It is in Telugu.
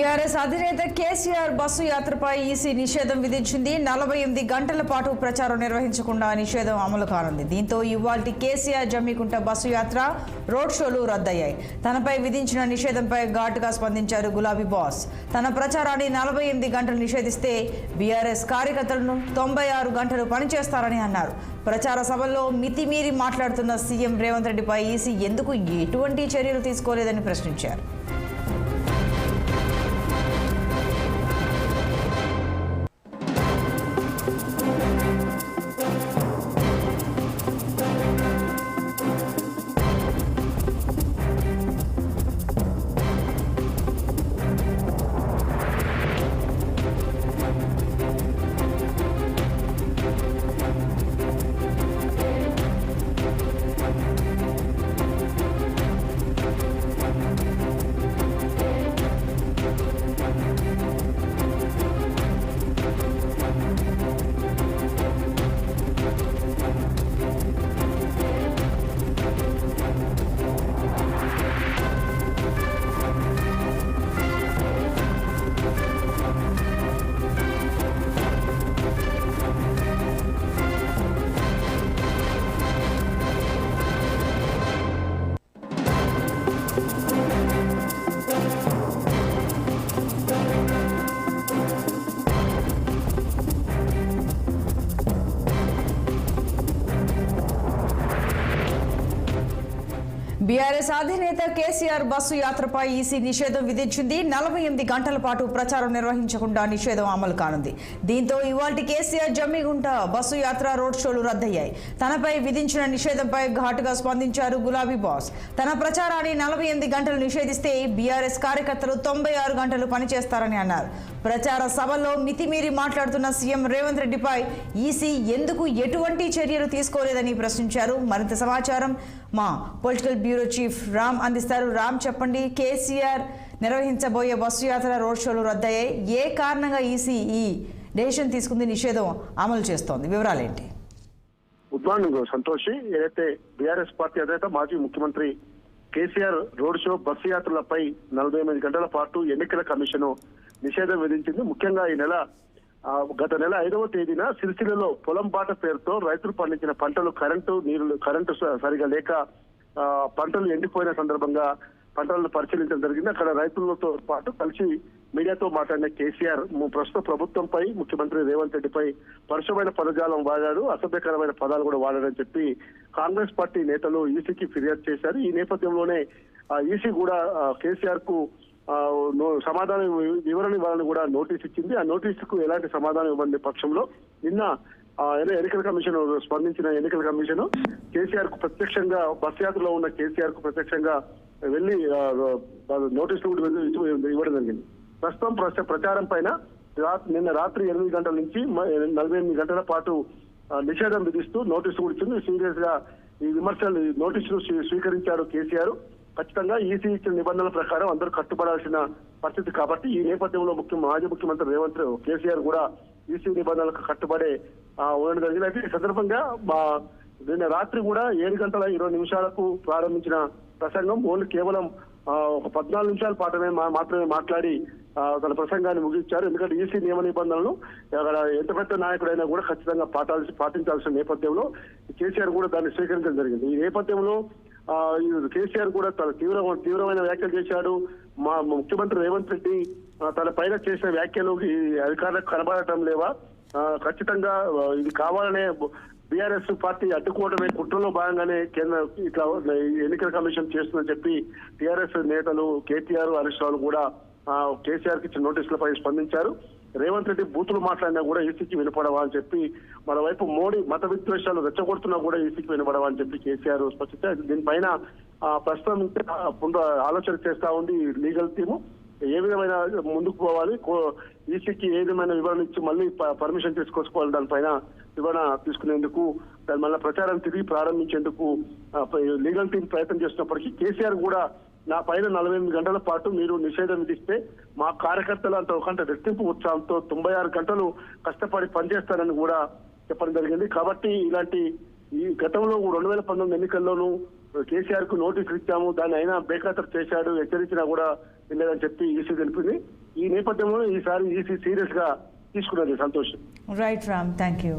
బీఆర్ఎస్ అధినేత కేసీఆర్ బస్సు యాత్రపై ఈసీ నిషేధం విధించింది. 48 గంటల పాటు ప్రచారం నిర్వహించకుండా నిషేధం అమలు కానుంది. దీంతో ఇవాల్టి కేసీఆర్ జమ్మికుంట బస్సు యాత్ర, రోడ్ షోలు రద్దయ్యాయి. తనపై విధించిన నిషేధంపై ఘాటుగా స్పందించారు గులాబీ బాస్. తన ప్రచారాన్ని 48 గంటలు నిషేధిస్తే బీఆర్ఎస్ కార్యకర్తలను 96 గంటలు పనిచేస్తారని అన్నారు. ప్రచార సభల్లో మితిమీరి మాట్లాడుతున్న సీఎం రేవంత్ రెడ్డిపై ఈసీ ఎందుకు ఎటువంటి చర్యలు తీసుకోలేదని ప్రశ్నించారు. బీఆర్ఎస్ అధినేత కేసీఆర్ బస్సు యాత్రపై ఈసీ నిషేధం విధించింది. 48 గంటల పాటు ప్రచారం నిర్వహించకుండా నిషేధం అమలు కానుంది. దీంతో ఇవాల్టి కేసీఆర్ జమ్మిగుంట బస్సు యాత్ర, రోడ్ షోలు రద్దయ్యాయి. తనపై విధించిన నిషేధంపై ఘాటుగా స్పందించారు గులాబీ బాస్. తన ప్రచారాన్ని 48 గంటలు నిషేధిస్తే బీఆర్ఎస్ కార్యకర్తలు 96 గంటలు పనిచేస్తారని అన్నారు. ప్రచార సభల్లో మితిమీరి మాట్లాడుతున్న సీఎం రేవంత్ రెడ్డిపై ఈసీ ఎందుకు ఎటువంటి చర్యలు తీసుకోలేదని ప్రశ్నించారు. మరింత సమాచారం మా పొలిటికల్ బ్యూరో చీఫ్ రామ్ అందిస్తారు. రామ్, చెప్పండి, కేసీఆర్ నిర్వహించబోయే బస్సు యాత్ర, రోడ్ షోలు రద్దయ్యాయి. ఏ కారణంగా ఈసీ ఈ డెసిషన్ తీసుకుంది, నిషేధం అమలు చేస్తోంది? వివరాలేంటి? Good morning Santoshi. ఏదైతే బీఆర్ఎస్ పార్టీ అధినేత మాజీ ముఖ్యమంత్రి కేసీఆర్ రోడ్ షో, బస్సు యాత్రలపై 48 గంటల పాటు ఎన్నికల కమిషన్ నిషేధం విధించింది. ముఖ్యంగా ఈ నెల గత నెల 5వ తేదీన సిరిసిల్లలో పొలం బాట పేరుతో రైతులు పండించిన పంటలు కరెంటు సరిగా లేక పంటలు ఎండిపోయిన సందర్భంగా పంటలను పరిశీలించడం జరిగింది. అక్కడ రైతులతో పాటు కలిసి మీడియాతో మాట్లాడిన కేసీఆర్ ప్రస్తుత ప్రభుత్వంపై, ముఖ్యమంత్రి రేవంత్ రెడ్డిపై పరుషమైన పదజాలం వాడారు, అసభ్యకరమైన పదాలు కూడా వాడారని చెప్పి కాంగ్రెస్ పార్టీ నేతలు ఈసీకి ఫిర్యాదు చేశారు. ఈ నేపథ్యంలోనే ఈసీ కూడా కేసీఆర్ కు సమాధానం వివరణ ఇవ్వాలని కూడా నోటీస్ ఇచ్చింది. ఆ నోటీసుకు ఎలాంటి సమాధానం ఇవ్వని పక్షంలో నిన్న ఎన్నికల కమిషన్ స్పందించిన ఎన్నికల కమిషన్ కేసీఆర్ కు ప్రత్యక్షంగా బస్ యాత్రలో ఉన్న కేసీఆర్ కు ప్రత్యక్షంగా వెళ్లి నోటీసులు ఇవ్వడం జరిగింది. ప్రస్తుతం ప్రచారం పైన నిన్న రాత్రి 8 గంటల నుంచి 48 గంటల పాటు నిషేధం విధిస్తూ నోటీసు కూడా ఇచ్చింది. సీరియస్ గా ఈ విమర్శలు నోటీసులు స్వీకరించారు కేసీఆర్. ఖచ్చితంగా ఈసీ ఇచ్చిన నిబంధనల ప్రకారం అందరూ కట్టుబడాల్సిన పరిస్థితి కాబట్టి ఈ నేపథ్యంలో మాజీ ముఖ్యమంత్రి రేవంత్ కేసీఆర్ కూడా ఈసీ నిబంధనలకు కట్టుబడే ఉండడం జరిగింది. అయితే ఈ సందర్భంగా నిన్న రాత్రి కూడా 7 గంటల 20 నిమిషాలకు ప్రారంభించిన ప్రసంగం ఓన్లీ కేవలం ఒక 14 నిమిషాల మాత్రమే మాట్లాడి తన ప్రసంగాన్ని ముగించారు. ఎందుకంటే ఈసీ నియమ నిబంధనలు అక్కడ ఎంత పెద్ద నాయకుడైనా కూడా ఖచ్చితంగా పాటించాల్సిన నేపథ్యంలో కేసీఆర్ కూడా దాన్ని స్వీకరించడం జరిగింది. ఈ నేపథ్యంలో కేసీఆర్ కూడా తన తీవ్రమైన వ్యాఖ్యలు చేశాడు. మా ముఖ్యమంత్రి రేవంత్ రెడ్డి తన పైన చేసిన వ్యాఖ్యలు ఈ అధికారులకు కనబడటం లేవా, ఖచ్చితంగా ఇది కావాలనే బీఆర్ఎస్ పార్టీ అడ్డుకోవడమే కుట్రలో భాగంగానే కేంద్ర ఇట్లా ఎన్నికల కమిషన్ చేస్తుందని చెప్పి టీఆర్ఎస్ నేతలు కేటీఆర్, హరీష్ రావు కూడా కేసీఆర్ కి ఇచ్చిన నోటీసులపై స్పందించారు. రేవంత్ రెడ్డి బూతులు మాట్లాడినా కూడా ఈసీకి వినపడవా అని చెప్పి, మరోవైపు మోడీ మత విద్వేషాలు రెచ్చగొడుతున్నా కూడా ఈసీకి వినపడవా అని చెప్పి కేసీఆర్ స్పష్టించారు. దీనిపైన ప్రస్తుతం ఆలోచన చేస్తా ఉంది లీగల్ టీము. ఏ విధమైన ముందుకు పోవాలి, ఈసీకి ఏ విధమైన వివరణ ఇచ్చి మళ్ళీ పర్మిషన్ తీసుకొచ్చుకోవాలి, దానిపైన వివరణ తీసుకునేందుకు, దాని మళ్ళీ ప్రచారం తిరిగి ప్రారంభించేందుకు లీగల్ టీం ప్రయత్నం చేస్తున్నప్పటికీ కేసీఆర్ కూడా నా పైన 48 గంటల పాటు మీరు నిషేధం విధిస్తే మా కార్యకర్తలు అంత ఒక రెట్టింపు ఉత్సాహంతో 96 గంటలు కష్టపడి పనిచేస్తారని కూడా చెప్పడం జరిగింది. కాబట్టి ఇలాంటి ఈ గతంలో 2019 ఎన్నికల్లోనూ కేసీఆర్ కు నోటీసులు ఇచ్చాము, దాన్ని అయినా బేఖాతరు చేశాడు, హెచ్చరించినా కూడా వినలేదని చెప్పి ఈసీ తెలిపింది. ఈ నేపథ్యంలో ఈసారి ఈసీ సీరియస్ గా తీసుకున్నది Santosh. Right Ram, thank you.